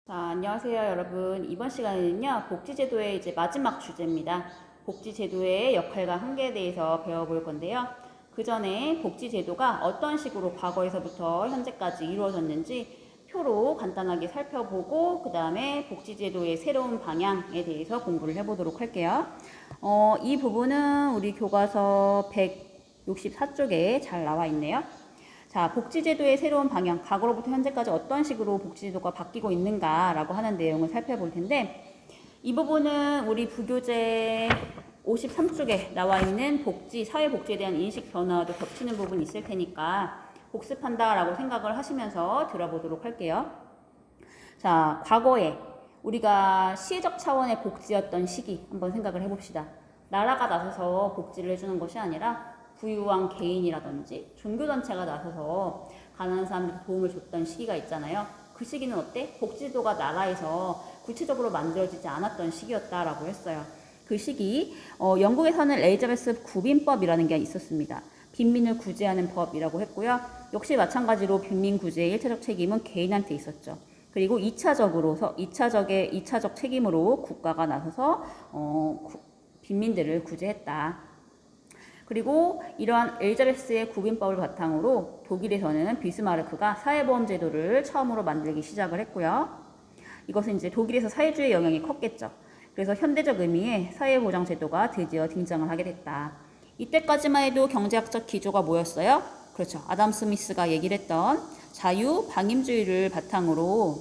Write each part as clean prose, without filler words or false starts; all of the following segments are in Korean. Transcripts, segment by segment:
자, 안녕하세요, 여러분. 이번 시간에는요, 복지제도의 이제 마지막 주제입니다. 복지제도의 역할과 한계에 대해서 배워볼 건데요. 그 전에 복지제도가 어떤 식으로 과거에서부터 현재까지 이루어졌는지 표로 간단하게 살펴보고, 그 다음에 복지제도의 새로운 방향에 대해서 공부를 해보도록 할게요. 이 부분은 우리 교과서 164쪽에 잘 나와 있네요. 자, 복지제도의 새로운 방향, 과거로부터 현재까지 어떤 식으로 복지제도가 바뀌고 있는가라고 하는 내용을 살펴볼 텐데, 이 부분은 우리 부교재 53쪽에 나와 있는 복지, 사회복지에 대한 인식 변화와도 겹치는 부분이 있을 테니까 복습한다라고 생각을 하시면서 들어보도록 할게요. 자, 과거에 우리가 시혜적 차원의 복지였던 시기 한번 생각을 해봅시다. 나라가 나서서 복지를 해주는 것이 아니라 부유한 개인이라든지 종교단체가 나서서 가난한 사람들께 도움을 줬던 시기가 있잖아요. 그 시기는 어때? 복지제도가 나라에서 구체적으로 만들어지지 않았던 시기였다라고 했어요. 그 시기 영국에서는 엘리자베스 구빈법이라는 게 있었습니다. 빈민을 구제하는 법이라고 했고요. 역시 마찬가지로 빈민 구제의 1차적 책임은 개인한테 있었죠. 그리고 2차적 책임으로 국가가 나서서 빈민들을 구제했다. 그리고 이러한 엘리자베스의 구빈법을 바탕으로 독일에서는 비스마르크가 사회보험제도를 처음으로 만들기 시작을 했고요. 이것은 이제 독일에서 사회주의 영향이 컸겠죠. 그래서 현대적 의미의 사회보장제도가 드디어 등장을 하게 됐다. 이때까지만 해도 경제학적 기조가 뭐였어요? 그렇죠. 아담 스미스가 얘기를 했던 자유방임주의를 바탕으로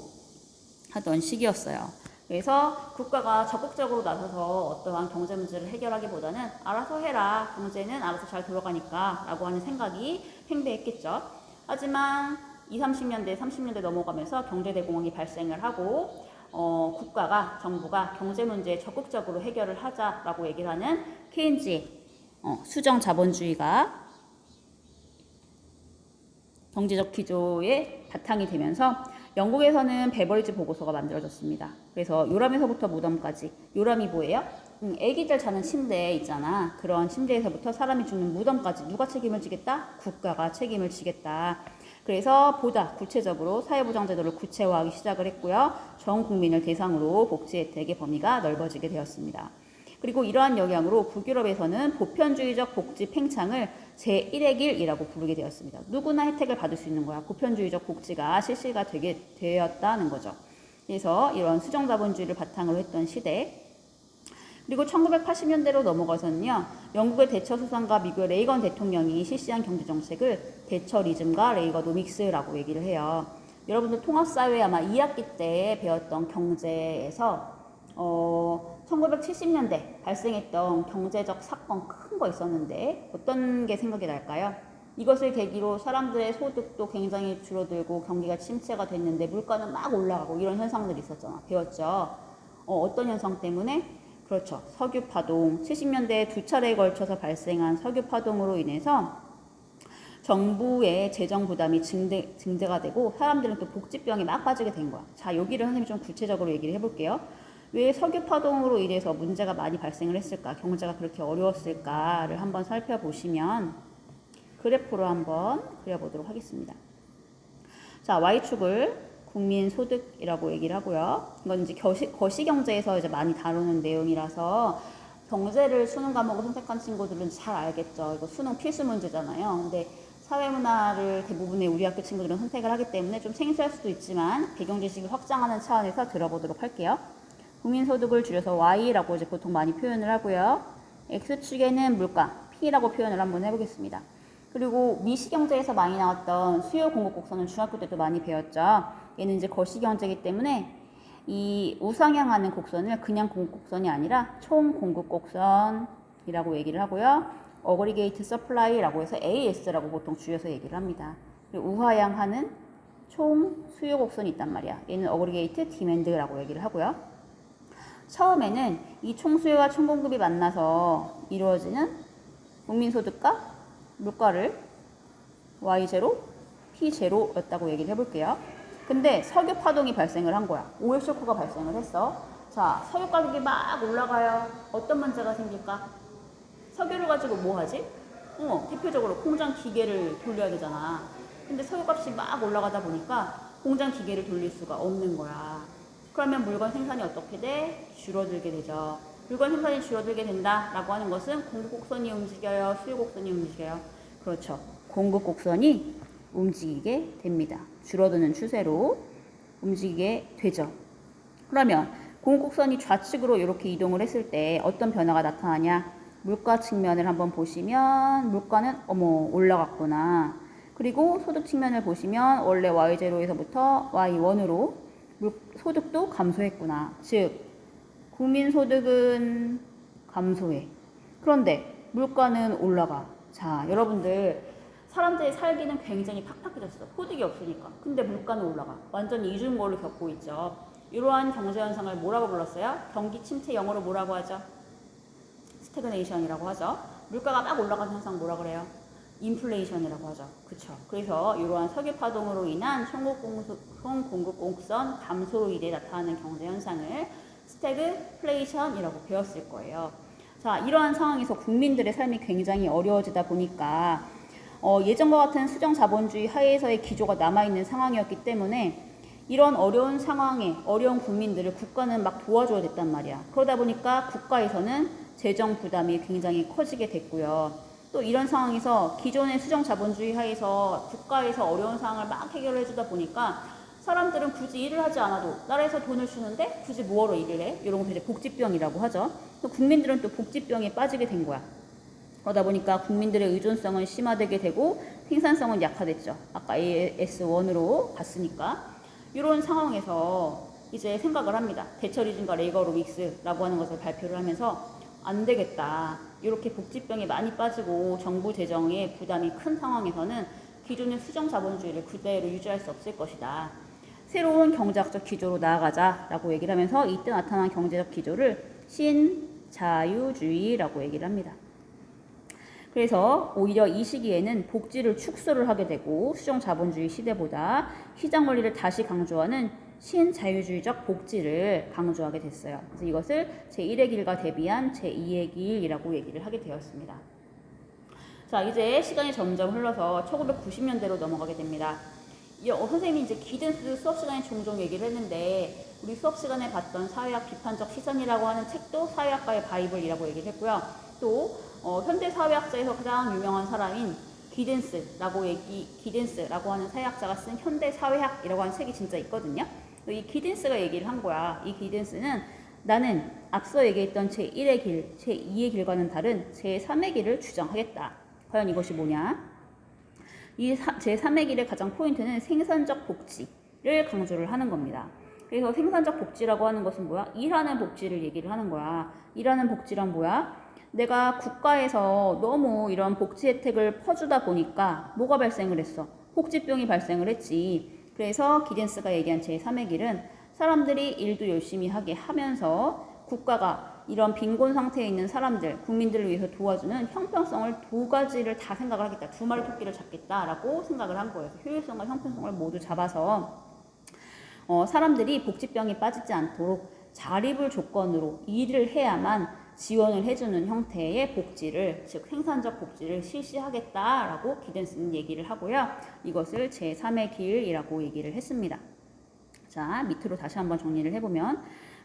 하던 시기였어요. 그래서 국가가 적극적으로 나서서 어떠한 경제 문제를 해결하기보다는 알아서 해라, 경제는 알아서 잘 돌아가니까 라고 하는 생각이 팽배했겠죠. 하지만 20, 30년대, 30년대 넘어가면서 경제대공황이 발생을 하고 국가가, 정부가 경제 문제에 적극적으로 해결을 하자라고 얘기를 하는 케인즈의 수정자본주의가 경제적 기조의 바탕이 되면서 영국에서는 베버리지 보고서가 만들어졌습니다. 그래서 요람에서부터 무덤까지. 요람이 뭐예요? 애기들 자는 침대 있잖아. 그런 침대에서부터 사람이 죽는 무덤까지 누가 책임을 지겠다? 국가가 책임을 지겠다. 그래서 보다 구체적으로 사회보장제도를 구체화하기 시작을 했고요. 전 국민을 대상으로 복지 혜택의 범위가 넓어지게 되었습니다. 그리고 이러한 영향으로 북유럽에서는 보편주의적 복지 팽창을 제1의 길이라고 부르게 되었습니다. 누구나 혜택을 받을 수 있는 거야. 보편주의적 복지가 실시가 되게 되었다는 거죠. 그래서 이런 수정자본주의를 바탕으로 했던 시대. 그리고 1980년대로 넘어가서는요. 영국의 대처 수상과 미국의 레이건 대통령이 실시한 경제정책을 대처리즘과 레이거노믹스라고 얘기를 해요. 여러분들 통합사회 아마 2학기 때 배웠던 경제에서 1970년대 발생했던 경제적 사건 큰 거 있었는데 어떤 게 생각이 날까요? 이것을 계기로 사람들의 소득도 굉장히 줄어들고 경기가 침체가 됐는데 물가는 막 올라가고 이런 현상들이 있었잖아. 배웠죠? 어떤 현상 때문에? 그렇죠. 석유 파동. 70년대에 두 차례에 걸쳐서 발생한 석유 파동으로 인해서 정부의 재정 부담이 증대가 되고 사람들은 또 복지병에 막 빠지게 된 거야. 자, 여기를 선생님이 좀 구체적으로 얘기를 해볼게요. 왜 석유 파동으로 인해서 문제가 많이 발생을 했을까? 경제가 그렇게 어려웠을까를 한번 살펴보시면 그래프로 한번 그려보도록 하겠습니다. 자, Y축을 국민소득이라고 얘기를 하고요. 이건 이제 거시경제에서 이제 많이 다루는 내용이라서 경제를 수능 과목을 선택한 친구들은 잘 알겠죠. 이거 수능 필수 문제잖아요. 근데 사회문화를 대부분의 우리 학교 친구들은 선택을 하기 때문에 좀 생소할 수도 있지만 배경 지식을 확장하는 차원에서 들어보도록 할게요. 국민소득을 줄여서 Y라고 이제 보통 많이 표현을 하고요. X축에는 물가, P라고 표현을 한번 해보겠습니다. 그리고 미시경제에서 많이 나왔던 수요 공급 곡선은 중학교 때도 많이 배웠죠. 얘는 이제 거시경제이기 때문에 이 우상향하는 곡선을 그냥 공급 곡선이 아니라 총 공급 곡선이라고 얘기를 하고요. 어그리게이트 서플라이라고 해서 AS라고 보통 줄여서 얘기를 합니다. 그리고 우하향하는 총 수요 곡선이 있단 말이야. 얘는 어그리게이트 디맨드라고 얘기를 하고요. 처음에는 이 총수요와 총공급이 만나서 이루어지는 국민소득과 물가를 Y0, P0였다고 얘기를 해볼게요. 근데 석유 파동이 발생을 한 거야. 오일 쇼크가 발생을 했어. 자, 석유 가격이 막 올라가요. 어떤 문제가 생길까? 석유를 가지고 뭐 하지? 대표적으로 공장 기계를 돌려야 되잖아. 근데 석유값이 막 올라가다 보니까 공장 기계를 돌릴 수가 없는 거야. 그러면 물건 생산이 어떻게 돼? 줄어들게 되죠. 물건 생산이 줄어들게 된다라고 하는 것은 공급 곡선이 움직여요? 수요 곡선이 움직여요? 그렇죠. 공급 곡선이 움직이게 됩니다. 줄어드는 추세로 움직이게 되죠. 그러면 공급 곡선이 좌측으로 이렇게 이동을 했을 때 어떤 변화가 나타나냐? 물가 측면을 한번 보시면 물가는 올라갔구나. 그리고 소득 측면을 보시면 원래 Y0에서부터 Y1으로 소득도 감소했구나. 즉 국민소득은 감소해. 그런데 물가는 올라가. 자, 여러분들 사람들의 살기는 굉장히 팍팍해졌어. 소득이 없으니까. 근데 물가는 올라가. 완전히 이중고를 겪고 있죠. 이러한 경제현상을 뭐라고 불렀어요? 경기 침체 영어로 뭐라고 하죠? 스태그네이션이라고 하죠. 물가가 막 올라가는 현상 뭐라 그래요? 인플레이션이라고 하죠. 그쵸? 그래서 이러한 석유 파동으로 인한 총공급 곡선 감소로 인해 나타나는 경제 현상을 스태그플레이션이라고 배웠을 거예요. 자, 이러한 상황에서 국민들의 삶이 굉장히 어려워지다 보니까 예전과 같은 수정 자본주의 하에서의 기조가 남아있는 상황이었기 때문에 이런 어려운 상황에 어려운 국민들을 국가는 막 도와줘야 됐단 말이야. 그러다 보니까 국가에서는 재정 부담이 굉장히 커지게 됐고요. 또 이런 상황에서 기존의 수정 자본주의 하에서 국가에서 어려운 상황을 막 해결해 주다 보니까 사람들은 굳이 일을 하지 않아도 나라에서 돈을 주는데 굳이 뭐하러 일을 해? 이런 거 이제 복지병이라고 하죠. 또 국민들은 또 복지병에 빠지게 된 거야. 그러다 보니까 국민들의 의존성은 심화되게 되고 생산성은 약화됐죠. 아까 AS1으로 갔으니까. 이런 상황에서 이제 생각을 합니다. 대처리즘과 레이거로믹스라고 하는 것을 발표를 하면서 안 되겠다. 이렇게 복지병에 많이 빠지고 정부 재정에 부담이 큰 상황에서는 기존의 수정 자본주의를 그대로 유지할 수 없을 것이다. 새로운 경제학적 기조로 나아가자라고 얘기를 하면서 이때 나타난 경제적 기조를 신자유주의라고 얘기를 합니다. 그래서 오히려 이 시기에는 복지를 축소를 하게 되고 수정 자본주의 시대보다 시장 원리를 다시 강조하는 신자유주의적 복지를 강조하게 됐어요. 그래서 이것을 제1의 길과 대비한 제2의 길이라고 얘기를 하게 되었습니다. 자, 이제 시간이 점점 흘러서 1990년대로 넘어가게 됩니다. 선생님이 이제 기든스 수업 시간에 종종 얘기를 했는데 우리 수업 시간에 봤던 사회학 비판적 시선이라고 하는 책도 사회학과의 바이블이라고 얘기를 했고요. 또 현대 사회학자에서 가장 유명한 사람인 기든스라고 하는 사회학자가 쓴 현대 사회학이라고 하는 책이 진짜 있거든요. 이 기든스가 얘기를 한 거야. 이 기든스는 나는 앞서 얘기했던 제1의 길, 제2의 길과는 다른 제3의 길을 주장하겠다. 과연 이것이 뭐냐? 이 제3의 길의 가장 포인트는 생산적 복지를 강조를 하는 겁니다. 그래서 생산적 복지라고 하는 것은 뭐야? 일하는 복지를 얘기를 하는 거야. 일하는 복지란 뭐야? 내가 국가에서 너무 이런 복지 혜택을 퍼주다 보니까 뭐가 발생을 했어? 복지병이 발생을 했지. 그래서 기든스가 얘기한 제3의 길은 사람들이 일도 열심히 하게 하면서 국가가 이런 빈곤 상태에 있는 사람들, 국민들을 위해서 도와주는 형평성을 두 가지를 다 생각을 하겠다. 두 마리 토끼를 잡겠다라고 생각을 한 거예요. 효율성과 형평성을 모두 잡아서 사람들이 복지병에 빠지지 않도록 자립을 조건으로 일을 해야만 지원을 해주는 형태의 복지를, 즉 생산적 복지를 실시하겠다라고 기든스는 얘기를 하고요. 이것을 제3의 길이라고 얘기를 했습니다. 자, 밑으로 다시 한번 정리를 해보면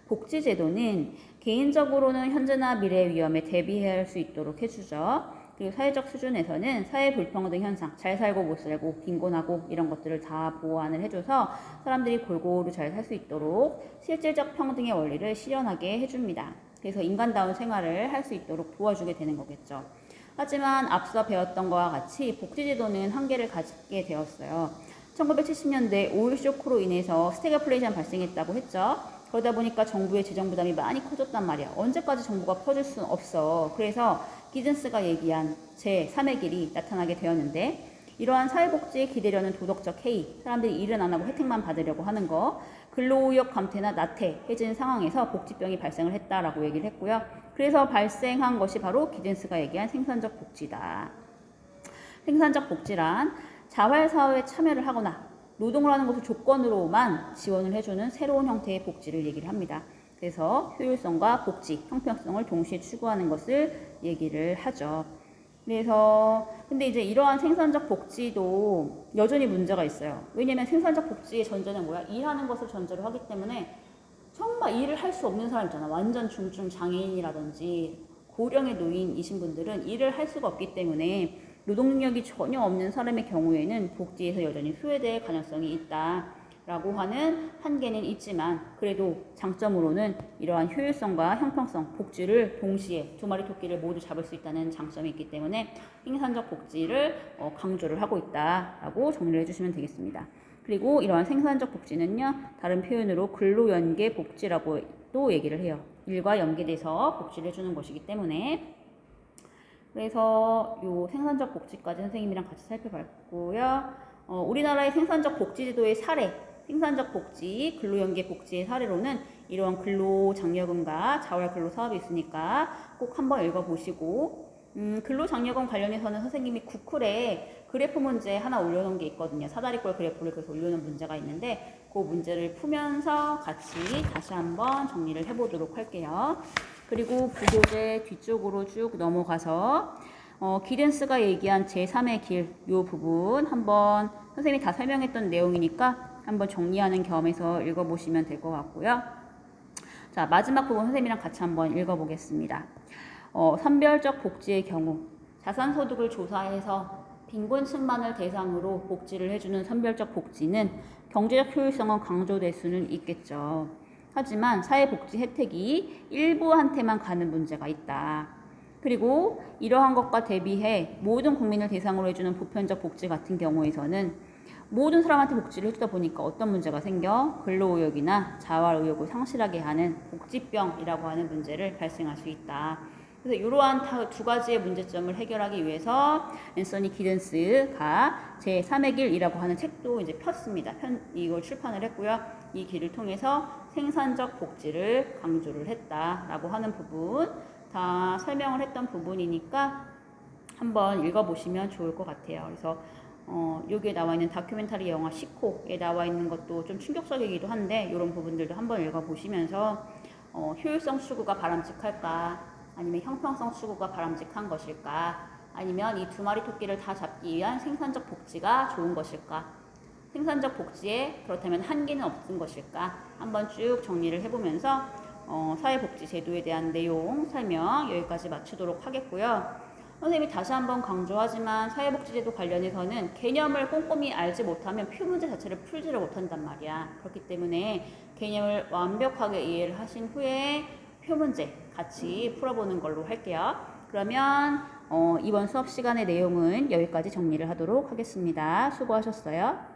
복지제도는 개인적으로는 현재나 미래의 위험에 대비할 수 있도록 해주죠. 그리고 사회적 수준에서는 사회 불평등 현상, 잘 살고 못 살고 빈곤하고 이런 것들을 다 보완을 해줘서 사람들이 골고루 잘 살 수 있도록 실질적 평등의 원리를 실현하게 해줍니다. 그래서 인간다운 생활을 할 수 있도록 도와주게 되는 거겠죠. 하지만 앞서 배웠던 것과 같이 복지제도는 한계를 가지게 되었어요. 1970년대 오일 쇼크로 인해서 스태그플레이션 발생했다고 했죠. 그러다 보니까 정부의 재정 부담이 많이 커졌단 말이야. 언제까지 정부가 퍼줄 수는 없어. 그래서 기든스가 얘기한 제3의 길이 나타나게 되었는데 이러한 사회복지에 기대려는 도덕적 해이, 사람들이 일은 안 하고 혜택만 받으려고 하는 거, 근로의욕 감퇴나 나태해진 상황에서 복지병이 발생을 했다라고 얘기를 했고요. 그래서 발생한 것이 바로 기든스가 얘기한 생산적 복지다. 생산적 복지란 자활사회에 참여를 하거나 노동을 하는 것을 조건으로만 지원을 해주는 새로운 형태의 복지를 얘기를 합니다. 그래서 효율성과 복지, 형평성을 동시에 추구하는 것을 얘기를 하죠. 그래서 근데 이제 이러한 생산적 복지도 여전히 문제가 있어요. 왜냐면 생산적 복지의 전제는 뭐야? 일하는 것을 전제로 하기 때문에 정말 일을 할 수 없는 사람 있잖아. 완전 중증 장애인이라든지 고령의 노인이신 분들은 일을 할 수가 없기 때문에 노동 능력이 전혀 없는 사람의 경우에는 복지에서 여전히 소외될 가능성이 있다라고 하는 한계는 있지만 그래도 장점으로는 이러한 효율성과 형평성, 복지를 동시에 두 마리 토끼를 모두 잡을 수 있다는 장점이 있기 때문에 생산적 복지를 강조를 하고 있다라고 정리를 해주시면 되겠습니다. 그리고 이러한 생산적 복지는요, 다른 표현으로 근로연계 복지라고 또 얘기를 해요. 일과 연계돼서 복지를 해주는 것이기 때문에. 그래서 요 생산적 복지까지 선생님이랑 같이 살펴봤고요. 우리나라의 생산적 복지 지도의 사례, 생산적 복지, 근로연계 복지의 사례로는 이러한 근로장려금과 자활근로 사업이 있으니까 꼭 한번 읽어보시고, 근로장려금 관련해서는 선생님이 구클에 그래프 문제 하나 올려놓은 게 있거든요. 사다리꼴 그래프를 그래서 올려놓은 문제가 있는데 그 문제를 풀면서 같이 다시 한번 정리를 해보도록 할게요. 그리고 부교재 뒤쪽으로 쭉 넘어가서 기든스가 얘기한 제3의 길 이 부분 한번 선생님이 다 설명했던 내용이니까 한번 정리하는 겸해서 읽어보시면 될 것 같고요. 자, 마지막 부분 선생님이랑 같이 한번 읽어보겠습니다. 선별적 복지의 경우 자산소득을 조사해서 빈곤층만을 대상으로 복지를 해주는 선별적 복지는 경제적 효율성은 강조될 수는 있겠죠. 하지만 사회복지 혜택이 일부한테만 가는 문제가 있다. 그리고 이러한 것과 대비해 모든 국민을 대상으로 해주는 보편적 복지 같은 경우에서는 모든 사람한테 복지를 해주다 보니까 어떤 문제가 생겨? 근로의욕이나 자활의욕을 상실하게 하는 복지병이라고 하는 문제를 발생할 수 있다. 그래서 이러한 두 가지의 문제점을 해결하기 위해서 앤서니 기든스가 제3의 길이라고 하는 책도 이제 폈습니다. 이걸 출판을 했고요. 이 길을 통해서 생산적 복지를 강조를 했다라고 하는 부분 다 설명을 했던 부분이니까 한번 읽어보시면 좋을 것 같아요. 그래서 여기에 나와 있는 다큐멘터리 영화 시코에 나와 있는 것도 좀 충격적이기도 한데 이런 부분들도 한번 읽어보시면서 효율성 추구가 바람직할까? 아니면 형평성 추구가 바람직한 것일까? 아니면 이 두 마리 토끼를 다 잡기 위한 생산적 복지가 좋은 것일까? 생산적 복지에 그렇다면 한계는 없는 것일까? 한번 쭉 정리를 해보면서 사회복지 제도에 대한 내용 설명 여기까지 마치도록 하겠고요. 선생님이 다시 한번 강조하지만 사회복지제도 관련해서는 개념을 꼼꼼히 알지 못하면 표 문제 자체를 풀지를 못한단 말이야. 그렇기 때문에 개념을 완벽하게 이해를 하신 후에 표 문제 같이 풀어보는 걸로 할게요. 그러면 이번 수업 시간의 내용은 여기까지 정리를 하도록 하겠습니다. 수고하셨어요.